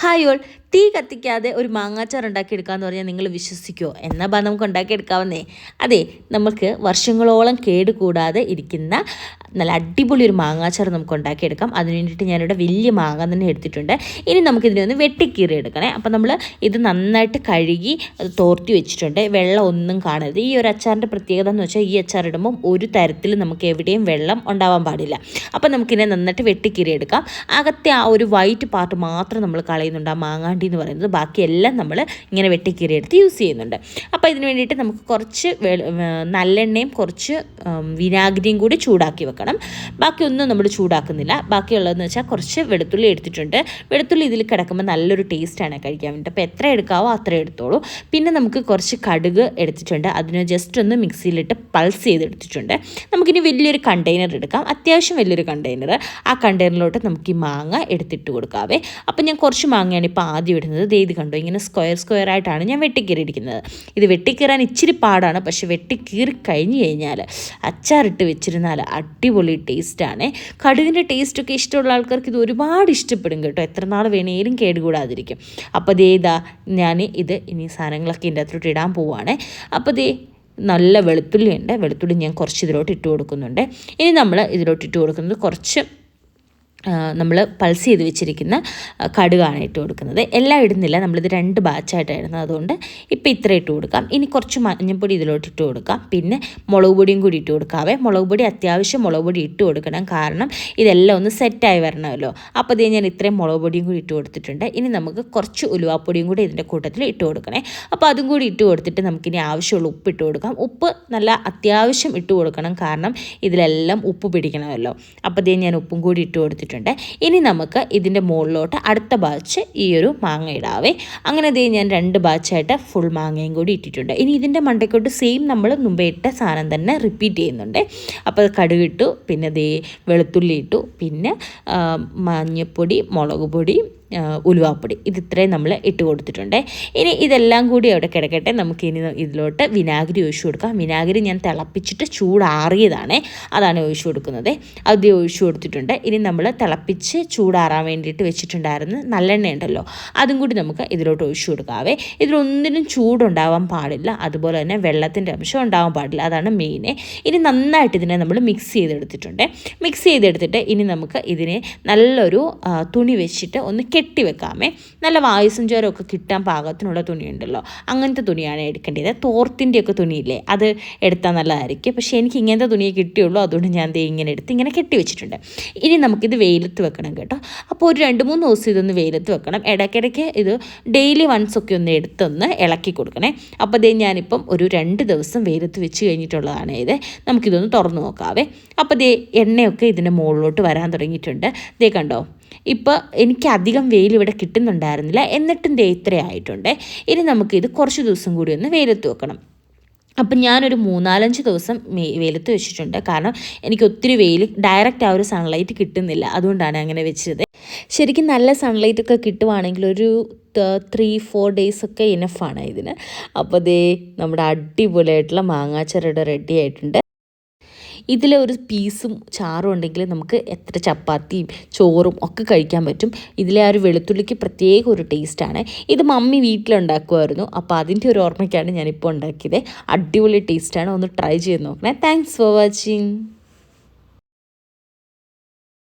Hi all, തീ കത്തിക്കാതെ ഒരു മാങ്ങാച്ചാർ ഉണ്ടാക്കിയെടുക്കാമെന്ന് പറഞ്ഞാൽ നിങ്ങൾ വിശ്വസിക്കുമോ? എന്നാൽ നമുക്ക് ഉണ്ടാക്കിയെടുക്കാവുന്നേ. അതെ, നമുക്ക് വർഷങ്ങളോളം കേടുകൂടാതെ ഇരിക്കുന്ന നല്ല അടിപൊളി ഒരു മാങ്ങാച്ചാർ നമുക്ക് ഉണ്ടാക്കിയെടുക്കാം. അതിന് വേണ്ടിയിട്ട് ഞാനിവിടെ വലിയ മാങ്ങ തന്നെ എടുത്തിട്ടുണ്ട്. ഇനി നമുക്കിതിനെ ഒന്ന് വെട്ടിക്കീറി എടുക്കണേ. അപ്പോൾ നമ്മൾ ഇത് നന്നായിട്ട് കഴുകി അത് തോർത്തി വെച്ചിട്ടുണ്ട്. വെള്ളം ഒന്നും കാണരുത്. ഈ ഒരു അച്ചാറിൻ്റെ പ്രത്യേകത എന്ന് വെച്ചാൽ ഈ അച്ചാർ ഇടുമ്പം ഒരു തരത്തിൽ നമുക്ക് എവിടെയും വെള്ളം ഉണ്ടാവാൻ പാടില്ല. അപ്പോൾ നമുക്കിതിനെ നന്നായിട്ട് വെട്ടിക്കീറി എടുക്കാം. അകത്തെ ആ ഒരു വൈറ്റ് പാർട്ട് മാത്രം നമ്മൾ കളയുന്നുണ്ട്, ആ മാങ്ങാണ്ടി എന്ന് പറയുന്നത്. ബാക്കിയെല്ലാം നമ്മൾ ഇങ്ങനെ വെട്ടിക്കീറി എടുത്ത് യൂസ് ചെയ്യുന്നുണ്ട്. അപ്പോൾ ഇതിന് വേണ്ടിയിട്ട് നമുക്ക് കുറച്ച് നല്ലെണ്ണയും കുറച്ച് വിനാഗിരിയും കൂടി ചൂടാക്കി വെക്കണം. ബാക്കിയൊന്നും നമ്മൾ ചൂടാക്കുന്നില്ല. ബാക്കിയുള്ളതെന്ന് വെച്ചാൽ കുറച്ച് വെളുത്തുള്ളി എടുത്തിട്ടുണ്ട്. വെളുത്തുള്ളി ഇതിൽ കിടക്കുമ്പോൾ നല്ലൊരു ടേസ്റ്റാണ് കഴിക്കാൻ വേണ്ടിയിട്ട്. അപ്പോൾ എത്ര എടുക്കാവോ അത്ര എടുത്തോളൂ. പിന്നെ നമുക്ക് കുറച്ച് കടുക് എടുത്തിട്ടുണ്ട്. അതിന് ജസ്റ്റ് ഒന്ന് മിക്സിയിലിട്ട് പൾസ് ചെയ്തെടുത്തിട്ടുണ്ട്. നമുക്കിനി വലിയൊരു കണ്ടെയ്നർ എടുക്കാം, അത്യാവശ്യം വലിയൊരു കണ്ടെയ്നർ. ആ കണ്ടെയ്നറിലോട്ട് നമുക്ക് ഈ മാങ്ങ എടുത്തിട്ട് കൊടുക്കാവേ. അപ്പോൾ ഞാൻ കുറച്ച് മാങ്ങയാണ് ഇപ്പോൾ ആദ്യം ഇടുന്നത്. ഇത് കണ്ടോ, ഇങ്ങനെ സ്ക്വയർ ആയിട്ടാണ് ഞാൻ വെട്ടിക്കീറിയിരിക്കുന്നത്. ഇത് വെട്ടിക്കീറാൻ ഇച്ചിരി പാടാണ്, പക്ഷെ വെട്ടിക്കീറി കഴിഞ്ഞ് കഴിഞ്ഞാൽ അച്ചാറിട്ട് വെച്ചിരുന്നാൽ അടിപൊളി ടേസ്റ്റാണ്. കടുകിൻ്റെ ടേസ്റ്റൊക്കെ ഇഷ്ടമുള്ള ആൾക്കാർക്ക് ഇത് ഒരുപാട് ഇഷ്ടപ്പെടും കേട്ടോ. എത്ര നാൾ വേണേലും കേടുകൂടാതിരിക്കും. അപ്പോൾ ഞാൻ ഇനി സാധനങ്ങളൊക്കെ ഇതിൻ്റെ അകത്തോട്ട് ഇടാൻ പോവുകയാണ്. അപ്പോൾ നല്ല വെളുത്തുള്ളി ഉണ്ട്. വെളുത്തുള്ളി ഞാൻ കുറച്ച് ഇതിലോട്ട് ഇട്ട് കൊടുക്കുന്നുണ്ട്. ഇനി നമ്മൾ ഇതിലോട്ട് ഇട്ട് കൊടുക്കുന്നത് കുറച്ച് നമ്മൾ പൾസ് ചെയ്ത് വെച്ചിരിക്കുന്ന കടുകാണ് ഇട്ട് കൊടുക്കുന്നത്. എല്ലാം ഇടുന്നില്ല, നമ്മളിത് 2 ബാച്ചായിട്ടാണ് ഇടുന്നത്. അതുകൊണ്ട് ഇപ്പോൾ ഇത്ര ഇട്ട് കൊടുക്കാം. ഇനി കുറച്ച് മഞ്ഞൾപ്പൊടി ഇതിലോട്ട് ഇട്ട് കൊടുക്കാം. പിന്നെ മുളക് പൊടിയും കൂടി ഇട്ട് കൊടുക്കാവേ. മുളക് പൊടി അത്യാവശ്യം മുളക് പൊടി ഇട്ട് കൊടുക്കണം, കാരണം ഇതെല്ലാം ഒന്ന് സെറ്റായി വരണമല്ലോ. അപ്പോൾ ഞാൻ ഇത്രയും മുളക് പൊടിയും കൂടി ഇട്ട് കൊടുത്തിട്ടുണ്ട്. ഇനി നമുക്ക് കുറച്ച് ഉലുവാപ്പൊടിയും കൂടി ഇതിൻ്റെ കൂട്ടത്തിൽ ഇട്ട് കൊടുക്കണേ. അപ്പോൾ അതും കൂടി ഇട്ട് കൊടുത്തിട്ട് നമുക്കിനി ആവശ്യമുള്ള ഉപ്പ് ഇട്ട് കൊടുക്കാം. ഉപ്പ് നല്ല അത്യാവശ്യം ഇട്ട് കൊടുക്കണം, കാരണം ഇതിലെല്ലാം ഉപ്പ് പിടിക്കണമല്ലോ. അപ്പോൾ ഞാൻ ഉപ്പും കൂടി ഇട്ട് കൊടുത്തിട്ടുണ്ട്. ഇനി നമുക്ക് ഇതിൻ്റെ മുകളിലോട്ട് അടുത്ത ബാച്ച് ഈ ഒരു മാങ്ങ ഇടാവേ. അങ്ങനെ ഞാൻ 2 ബാച്ചായിട്ട് ഫുൾ മാങ്ങയും കൂടി ഇട്ടിട്ടുണ്ട്. ഇനി ഇതിൻ്റെ മണ്ടയ്ക്കോട്ട് സെയിം നമ്മൾ മുമ്പേ ഇട്ട സാധനം തന്നെ റിപ്പീറ്റ് ചെയ്യുന്നുണ്ട്. അപ്പോൾ കടുക് ഇട്ടു, പിന്നെ വെളുത്തുള്ളി ഇട്ടു, പിന്നെ മഞ്ഞൾപ്പൊടി, മുളക് പൊടി, ഉലുവാപ്പൊടി, ഇത്രയും നമ്മൾ ഇട്ട് കൊടുത്തിട്ടുണ്ട്. ഇനി ഇതെല്ലാം കൂടി അവിടെ കിടക്കട്ടെ. നമുക്കിനി ഇതിലോട്ട് വിനാഗിരി ഒഴിച്ചു കൊടുക്കാം. വിനാഗിരി ഞാൻ തിളപ്പിച്ചിട്ട് ചൂടാറിയതാണ്, അതാണ് ഒഴിച്ചു കൊടുക്കുന്നത്. അത് ഒഴിച്ചു കൊടുത്തിട്ടുണ്ട്. ഇനി നമ്മൾ തിളപ്പിച്ച് ചൂടാറാൻ വേണ്ടിയിട്ട് വെച്ചിട്ടുണ്ടായിരുന്നു നല്ലെണ്ണ ഉണ്ടല്ലോ, അതും കൂടി നമുക്ക് ഇതിലോട്ട് ഒഴിച്ചു കൊടുക്കാവേ. ഇതിലൊന്നിനും ചൂടുണ്ടാവാൻ പാടില്ല, അതുപോലെ തന്നെ വെള്ളത്തിൻ്റെ അംശം ഉണ്ടാവാൻ പാടില്ല, അതാണ് മെയിൻ. ഇനി നന്നായിട്ട് ഇതിനെ നമ്മൾ മിക്സ് ചെയ്തെടുത്തിട്ടുണ്ട്. മിക്സ് ചെയ്തെടുത്തിട്ട് ഇനി നമുക്ക് ഇതിനെ നല്ലൊരു തുണി വെച്ചിട്ട് ഒന്ന് കെട്ടി വെക്കാമേ. നല്ല വായുസഞ്ചാരമൊക്കെ കിട്ടാൻ പാകത്തിനുള്ള തുണിയുണ്ടല്ലോ, അങ്ങനത്തെ തുണിയാണ് എടുക്കേണ്ടത്. തോർത്തിൻ്റെയൊക്കെ തുണിയില്ലേ, അത് എടുത്താൽ നല്ലതായിരിക്കും. പക്ഷേ എനിക്ക് ഇങ്ങനത്തെ തുണിയെ കിട്ടിയുള്ളൂ, അതുകൊണ്ട് ഞാൻ ഇങ്ങനെ എടുത്ത് ഇങ്ങനെ കെട്ടി വെച്ചിട്ടുണ്ട്. ഇനി നമുക്കിത് വെയിലത്ത് വെക്കണം കേട്ടോ. അപ്പോൾ ഒരു 2-3 ദിവസം ഇതൊന്ന് വെയിലത്ത് വെക്കണം. ഇടയ്ക്കിടയ്ക്ക് ഇത് ഡെയിലി വൺസൊക്കെ ഒന്ന് എടുത്തൊന്ന് ഇളക്കി കൊടുക്കണേ. അപ്പോൾ ഞാനിപ്പം ഒരു 2 ദിവസം വെയിലത്ത് വെച്ച് കഴിഞ്ഞിട്ടുള്ളതാണ് ഇത്. നമുക്കിതൊന്ന് തുറന്ന് നോക്കാവേ. അപ്പോൾ എണ്ണയൊക്കെ ഇതിൻ്റെ മുകളിലോട്ട് വരാൻ തുടങ്ങിയിട്ടുണ്ട്. കണ്ടോ, ഇപ്പോൾ എനിക്ക് അധികം വെയിൽ ഇവിടെ കിട്ടുന്നുണ്ടായിരുന്നില്ല, എന്നിട്ടും ഇത്രയായിട്ടുണ്ട്. ഇനി നമുക്കിത് കുറച്ച് ദിവസം കൂടി ഒന്ന് വെയിലത്ത് വെക്കണം. അപ്പം ഞാനൊരു 3-4 ദിവസം വെയിലത്ത് വെച്ചിട്ടുണ്ട്, കാരണം എനിക്ക് ഒത്തിരി വെയിൽ ഡയറക്റ്റ് ആ ഒരു സൺലൈറ്റ് കിട്ടുന്നില്ല, അതുകൊണ്ടാണ് അങ്ങനെ വെച്ചത്. ശരിക്കും നല്ല സൺലൈറ്റൊക്കെ കിട്ടുവാണെങ്കിൽ ഒരു 3-4 ഡേയ്സൊക്കെ ഇനഫാണ് ഇതിന്. അപ്പോൾ നമ്മുടെ അടിപൊളിയായിട്ടുള്ള മാങ്ങാച്ചാർ റെഡി ആയിട്ടുണ്ട്. ഇതിലെ ഒരു പീസും ചാറും ഉണ്ടെങ്കിൽ നമുക്ക് എത്ര ചപ്പാത്തിയും ചോറും ഒക്കെ കഴിക്കാൻ പറ്റും. ഇതിലെ ആ ഒരു വെളുത്തുള്ളിക്ക് പ്രത്യേക ഒരു ടേസ്റ്റാണ്. ഇത് മമ്മി വീട്ടിലുണ്ടാക്കുമായിരുന്നു, അപ്പോൾ അതിൻ്റെ ഒരു ഓർമ്മയ്ക്കാണ് ഞാനിപ്പോൾ ഉണ്ടാക്കിയത്. അടിപൊളി ടേസ്റ്റാണ്, ഒന്ന് ട്രൈ ചെയ്ത് നോക്കണേ. Thanks for watching.